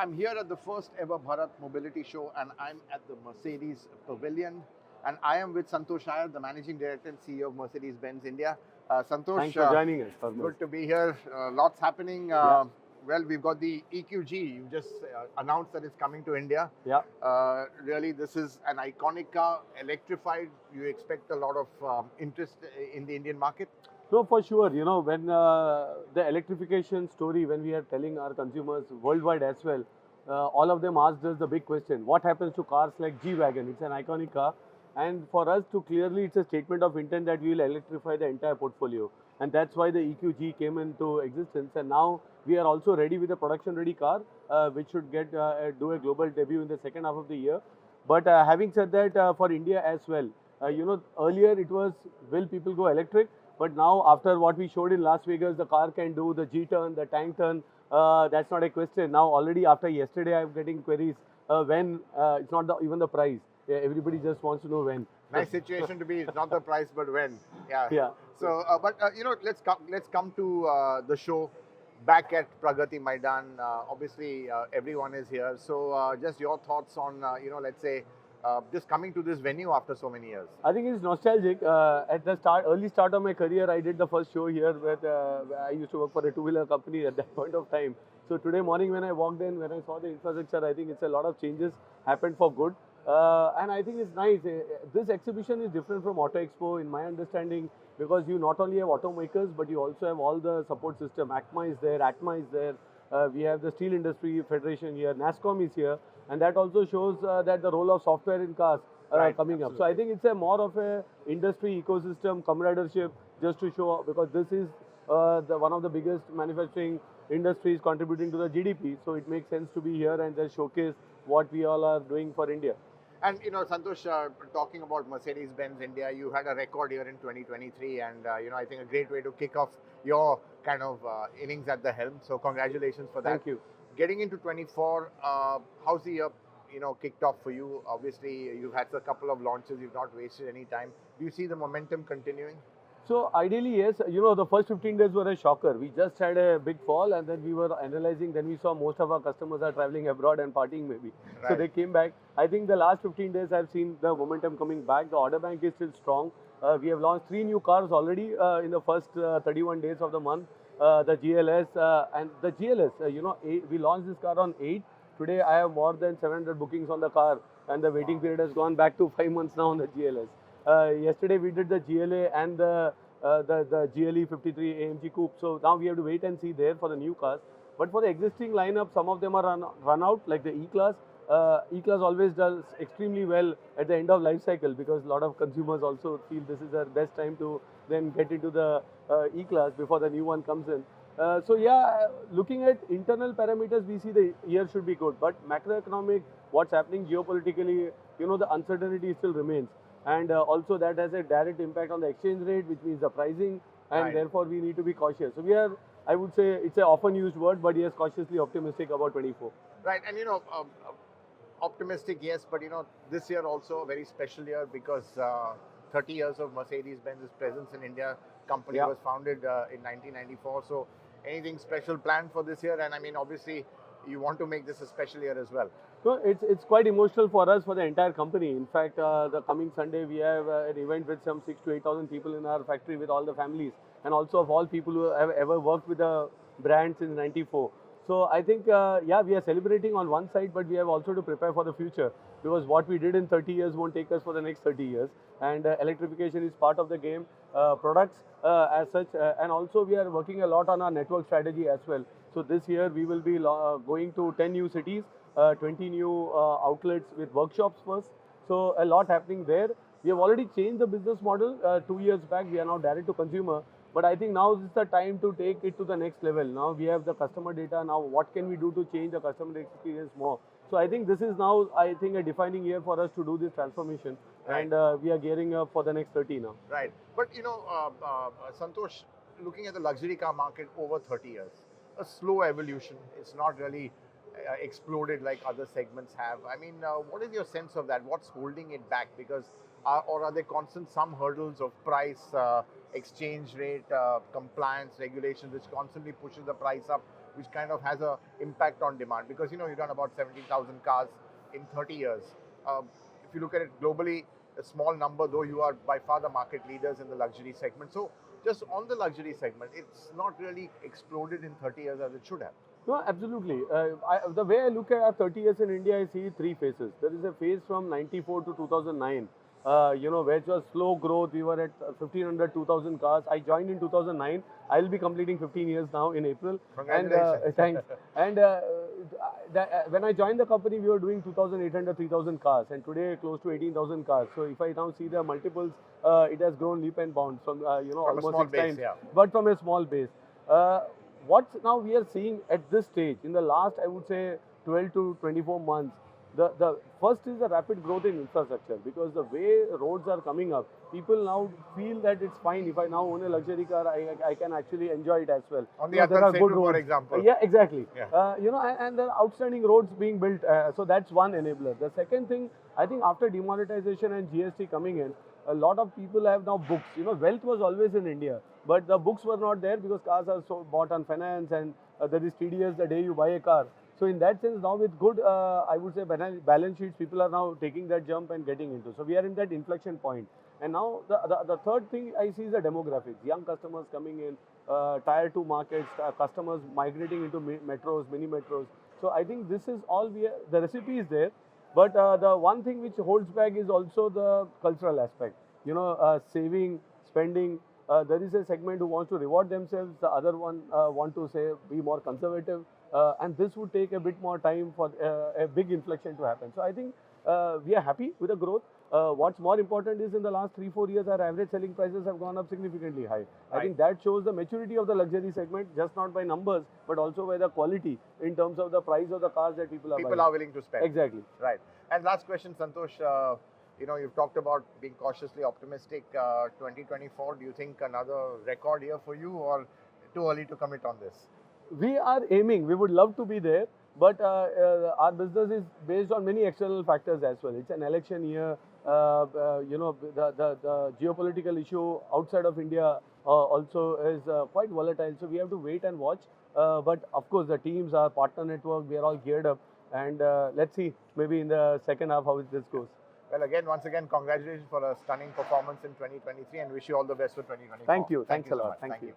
I'm here at the first ever Bharat Mobility Show, and I'm at the Mercedes Pavilion. And I am with Santosh Iyer, the Managing Director and CEO of Mercedes-Benz India. Santosh, thanks for joining us. good to be here. Lots happening. Well, we've got the EQG. You just announced that it's coming to India. Yeah. Really, this is an iconic car, electrified. You expect a lot of interest in the Indian market? No, for sure. You know, when the electrification story, when we are telling our consumers worldwide as well, all of them asked us the big question: what happens to cars like G-Wagon? It's an iconic car, and for us to clearly, it's a statement of intent that we will electrify the entire portfolio, and that's why the EQG came into existence. And now we are also ready with a production-ready car, which should get do a global debut in the second half of the year. But having said that, for India as well, you know, earlier it was, will people go electric? But now, after what we showed in Las Vegas, the car can do the G-turn, the tank turn. That's not a question. Now, already after yesterday, I'm getting queries when. It's not even the price. Everybody just wants to know when. Nice situation to be. It's not the price, but when. Yeah. Yeah. So, you know, let's come to the show back at Pragati Maidan. Obviously, everyone is here. So, just your thoughts on, you know, let's say, just coming to this venue after so many years. I think it's nostalgic. At the early start of my career, I did the first show here where I used to work for a two-wheeler company at that point of time. So today morning when I walked in, when I saw the infrastructure, I think it's a lot of changes happened for good. And I think it's nice. This exhibition is different from Auto Expo in my understanding, because you not only have automakers, but you also have all the support system. ACMA is there, ATMA is there. We have the Steel Industry Federation here, NASSCOM is here. And that also shows that the role of software in cars coming up. So I think it's a more of a industry ecosystem, camaraderie, just to show, because this is one of the biggest manufacturing industries contributing to the GDP. So it makes sense to be here and just showcase what we all are doing for India. And you know, Santosh, talking about Mercedes-Benz India, you had a record year in 2023, and you know, I think a great way to kick off your kind of innings at the helm. So congratulations for that. Thank you. Getting into 24, how's the year, you know, kicked off for you? Obviously, you've had a couple of launches. You've not wasted any time. Do you see the momentum continuing? So ideally, yes. You know, the first 15 days were a shocker. We just had a big fall, and then we were analyzing. Then we saw most of our customers are traveling abroad and partying maybe. Right. So they came back. I think the last 15 days I've seen the momentum coming back. The order bank is still strong. We have launched 3 new cars already in the first 31 days of the month. The GLS and the GLS, you know, we launched this car on 8. Today I have more than 700 bookings on the car, and the waiting period has gone back to 5 months now on the GLS. Yesterday we did the GLA and the GLE 53 AMG Coupe. So now we have to wait and see there for the new cars. But for the existing lineup, some of them are run out, like the E-Class. E-Class always does extremely well at the end of life cycle, because a lot of consumers also feel this is their best time to then get into the E-Class before the new one comes in. So yeah, looking at internal parameters, we see the year should be good. But macroeconomic, what's happening geopolitically, you know, the uncertainty still remains. And also that has a direct impact on the exchange rate, which means the pricing, and therefore we need to be cautious. So we are, I would say, it's an often used word, but yes, cautiously optimistic about 24. Right, and you know, optimistic, yes, but you know, this year also a very special year, because 30 years of Mercedes-Benz's presence in India. Company was founded in 1994. So anything special planned for this year? And I mean, obviously, you want to make this a special year as well. So it's quite emotional for us, for the entire company. In fact, the coming Sunday, we have an event with some 6,000 to 8,000 people in our factory with all the families, and also of all people who have ever worked with the brand since '94. So I think, yeah, we are celebrating on one side, but we have also to prepare for the future, because what we did in 30 years won't take us for the next 30 years. And electrification is part of the game, products as such, and also we are working a lot on our network strategy as well. So this year we will be going to 10 new cities, 20 new outlets with workshops first. So a lot happening there. We have already changed the business model 2 years back. We are now direct to consumer. But I think now is the time to take it to the next level. Now we have the customer data. Now what can we do to change the customer experience more? So I think this is now, I think, a defining year for us to do this transformation. Right. And we are gearing up for the next 30 now. Right. But you know, Santosh, looking at the luxury car market over 30 years, a slow evolution. It's not really exploded like other segments have. I mean, what is your sense of that? What's holding it back? Because or are there constant some hurdles of price, exchange rate, compliance, regulations, which constantly pushes the price up, which kind of has a impact on demand? Because you run about 70,000 cars in 30 years. If you look at it globally, a small number, though you are by far the market leaders in the luxury segment. So just on the luxury segment, it's not really exploded in 30 years as it should have. No, absolutely. The way I look at our 30 years in India, I see three phases. There is a phase from 94 to 2009, where it was slow growth. We were at 1,500, 2,000 cars. I joined in 2009. I'll be completing 15 years now in April. Congratulations. Thanks. And when I joined the company, we were doing 2,800, 3,000 cars, and today close to 18,000 cars. So if I now see the multiples, it has grown leap and bounds from from almost 6 times, yeah. but from a small base. What now we are seeing at this stage, in the last, I would say, 12 to 24 months, the first is the rapid growth in infrastructure, because the way roads are coming up, people now feel that it's fine. If I now own a luxury car, I can actually enjoy it as well. On the other side, for example. Yeah, exactly. Yeah. And there are outstanding roads being built. So that's one enabler. The second thing, I think after demonetization and GST coming in, a lot of people have now books. Wealth was always in India, but the books were not there because cars are so bought on finance, and there is TDS the day you buy a car. So in that sense, now with good, I would say, balance sheets, people are now taking that jump and getting into. So we are in that inflection point. And now the third thing I see is the demographics. Young customers coming in, tier 2 markets, customers migrating into metros, mini metros. So I think this is all the recipe is there. But the one thing which holds back is also the cultural aspect. Saving, spending. There is a segment who wants to reward themselves. The other one want to say be more conservative. And this would take a bit more time for a big inflection to happen. So I think we are happy with the growth. What's more important is in the last 3-4 years, our average selling prices have gone up significantly high. I think that shows the maturity of the luxury segment, just not by numbers, but also by the quality in terms of the price of the cars that people are buying. People are willing to spend. Exactly. Right. And last question, Santosh. You've talked about being cautiously optimistic. 2024, do you think another record year for you, or too early to commit on this? We are aiming. We would love to be there, but our business is based on many external factors as well. It's an election year. The geopolitical issue outside of India also is quite volatile. So we have to wait and watch. But of course, the teams, our partner network, we are all geared up. And let's see, maybe in the second half, how this goes. Well, once again, congratulations for a stunning performance in 2023, and wish you all the best for 2024. Thank you. Thanks a so lot. much. Thank you.